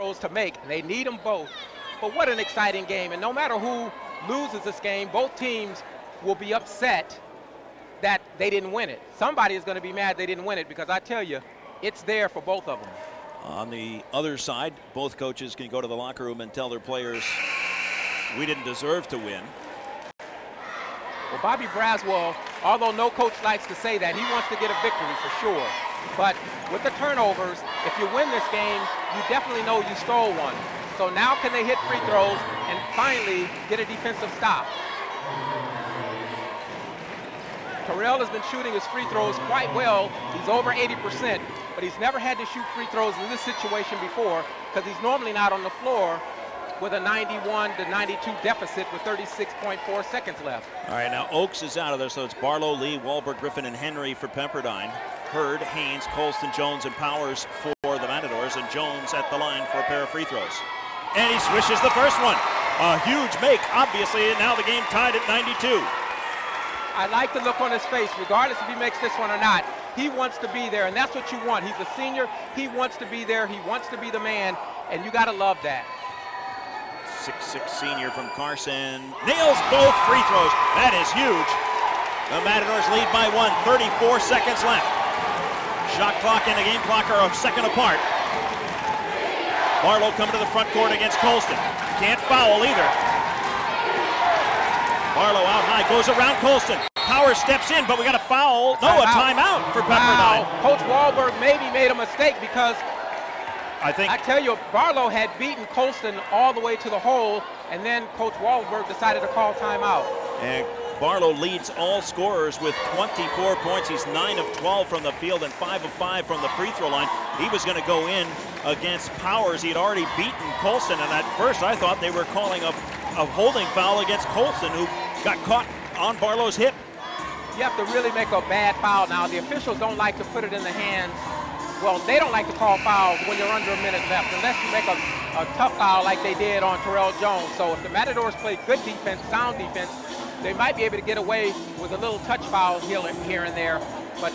throws to make. They need them both. But what an exciting game. And no matter who loses this game, both teams will be upset that they didn't win it. Somebody is going to be mad they didn't win it, because I tell you, it's there for both of them. On the other side, both coaches can go to the locker room and tell their players, we didn't deserve to win. Well, Bobby Braswell, although no coach likes to say that, he wants to get a victory for sure. But with the turnovers, if you win this game, you definitely know you stole one. So now can they hit free throws and finally get a defensive stop? Terrell has been shooting his free throws quite well. He's over 80%, but he's never had to shoot free throws in this situation before, because he's normally not on the floor with a 91 to 92 deficit with 36.4 seconds left. All right, now Oakes is out of there, so it's Barlow, Lee, Wahlberg, Griffin, and Henry for Pepperdine. Hurd, Haynes, Colston, Jones, and Powers for the Matadors, and Jones at the line for a pair of free throws. And he swishes the first one. A huge make, obviously, and now the game tied at 92. I like the look on his face, regardless if he makes this one or not. He wants to be there, and that's what you want. He's a senior. He wants to be there. He wants to be the man, and you got to love that. 6'6" senior from Carson nails both free throws. That is huge. The Matadors lead by 1, 34 seconds left. Shot clock and the game clock are a second apart. Barlow coming to the front court against Colston. Can't foul either. Barlow out high, goes around Colston. Powers steps in, but we got a foul. No, a timeout for Pepperdine. Wow. Coach Wahlberg maybe made a mistake, because I tell you, Barlow had beaten Colston all the way to the hole, and then Coach Wahlberg decided to call timeout. And Barlow leads all scorers with 24 points. He's 9 of 12 from the field and 5 of 5 from the free throw line. He was going to go in against Powers. He had already beaten Colston, and at first I thought they were calling a holding foul against Colston, who got caught on Barlow's hip. You have to really make a bad foul now. The officials don't like to put it in the hands. Well, they don't like to call fouls when you're under a minute left, unless you make a tough foul like they did on Terrell Jones. So if the Matadors play good defense, sound defense, they might be able to get away with a little touch foul here and there. But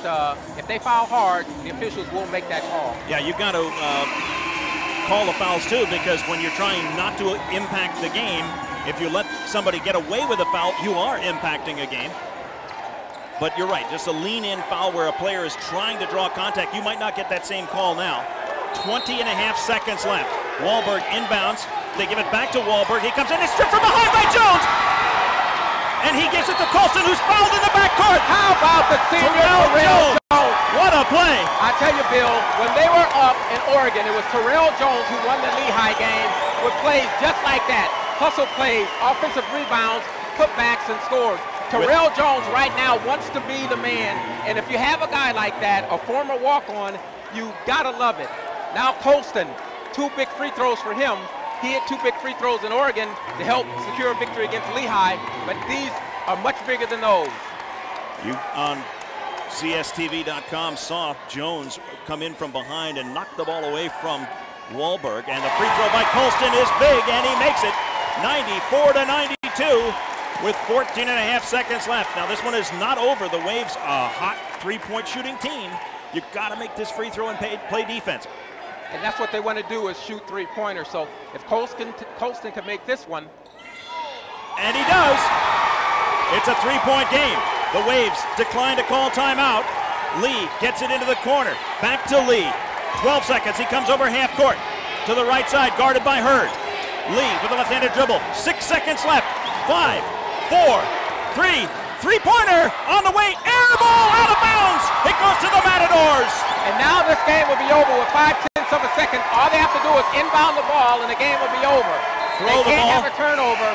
if they foul hard, the officials will make that call. Yeah, you've got to call the fouls too, because when you're trying not to impact the game, if you let somebody get away with a foul, you are impacting a game. But you're right, just a lean-in foul where a player is trying to draw contact. You might not get that same call now. 20.5 seconds left. Wahlberg inbounds. They give it back to Wahlberg. He comes in and stripped from behind by Jones. And he gives it to Colston, who's fouled in the backcourt. How about the senior Terrell Jones? What a play. I tell you, Bill, when they were up in Oregon, it was Terrell Jones who won the Lehigh game with plays just like that. Hustle plays, offensive rebounds, putbacks, and scores. Terrell Jones right now wants to be the man, and if you have a guy like that, a former walk-on, you gotta love it. Now Colston, 2 big free throws for him. He hit 2 big free throws in Oregon to help secure a victory against Lehigh, but these are much bigger than those. You on CSTV.com saw Jones come in from behind and knock the ball away from Wahlberg, and the free throw by Colston is big, and he makes it 94 to 92. With 14.5 seconds left. Now this one is not over. The Waves, a hot three-point shooting team. You've got to make this free throw and play defense. And that's what they want to do, is shoot three-pointers. So if Colston can make this one. And he does. It's a three-point game. The Waves decline to call timeout. Lee gets it into the corner. Back to Lee. 12 seconds. He comes over half court to the right side, guarded by Hurd. Lee with a left-handed dribble. 6 seconds left. 5, 4, 3, three-pointer on the way, air ball out of bounds. It goes to the Matadors. And now this game will be over with 0.5 of a second. All they have to do is inbound the ball, and the game will be over. They can't have a turnover.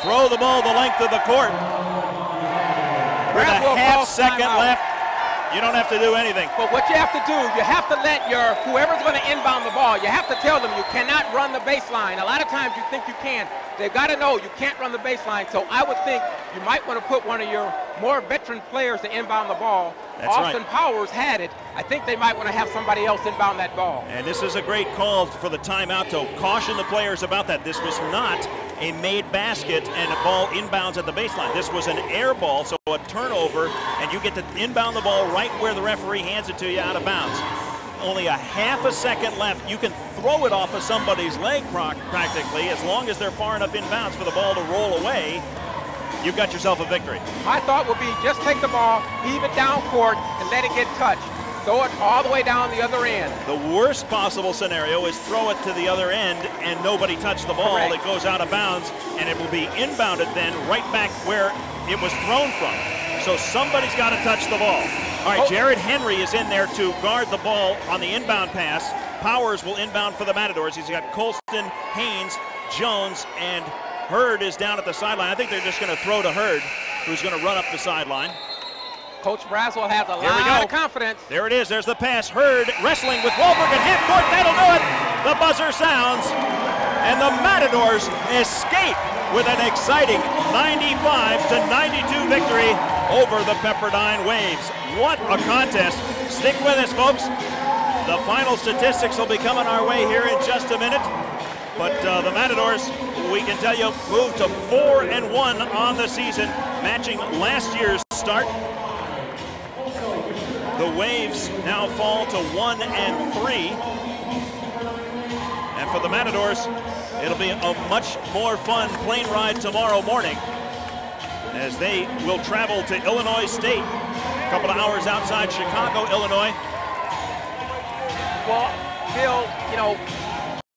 Throw the ball the length of the court. With a half second left. You don't have to do anything. But what you have to do, you have to let whoever's going to inbound the ball, you have to tell them you cannot run the baseline. A lot of times you think you can. They've got to know you can't run the baseline. So I would think you might want to put one of your more veteran players to inbound the ball. That's Austin Powers had it. I think they might want to have somebody else inbound that ball. And this is a great call for the timeout to caution the players about that. This was not a made basket and a ball inbounds at the baseline. This was an air ball, so a turnover, and you get to inbound the ball right where the referee hands it to you out of bounds. only a half a second left. You can throw it off of somebody's leg practically, as long as they're far enough inbounds for the ball to roll away. You've got yourself a victory. My thought would be just take the ball, heave it down court, and let it get touched. Throw it all the way down the other end. The worst possible scenario is throw it to the other end and nobody touch the ball. Correct. It goes out of bounds, and it will be inbounded then right back where it was thrown from. So somebody's got to touch the ball. All right, Jared Henry is in there to guard the ball on the inbound pass. Powers will inbound for the Matadors. He's got Colston, Haynes, Jones, and Hurd is down at the sideline. I think they're just going to throw to Hurd, who's going to run up the sideline. Coach Braswell has a lot of confidence. There it is. There's the pass. Hurd wrestling with Wahlberg at half court. That'll do it. The buzzer sounds, and the Matadors escape with an exciting 95-92 victory over the Pepperdine Waves. What a contest. Stick with us, folks. The final statistics will be coming our way here in just a minute. But the Matadors, we can tell you, moved to 4-1 on the season, matching last year's start. The Waves now fall to 1-3. And for the Matadors, it'll be a much more fun plane ride tomorrow morning as they will travel to Illinois State, a couple of hours outside Chicago, Illinois. Well, Bill, you know,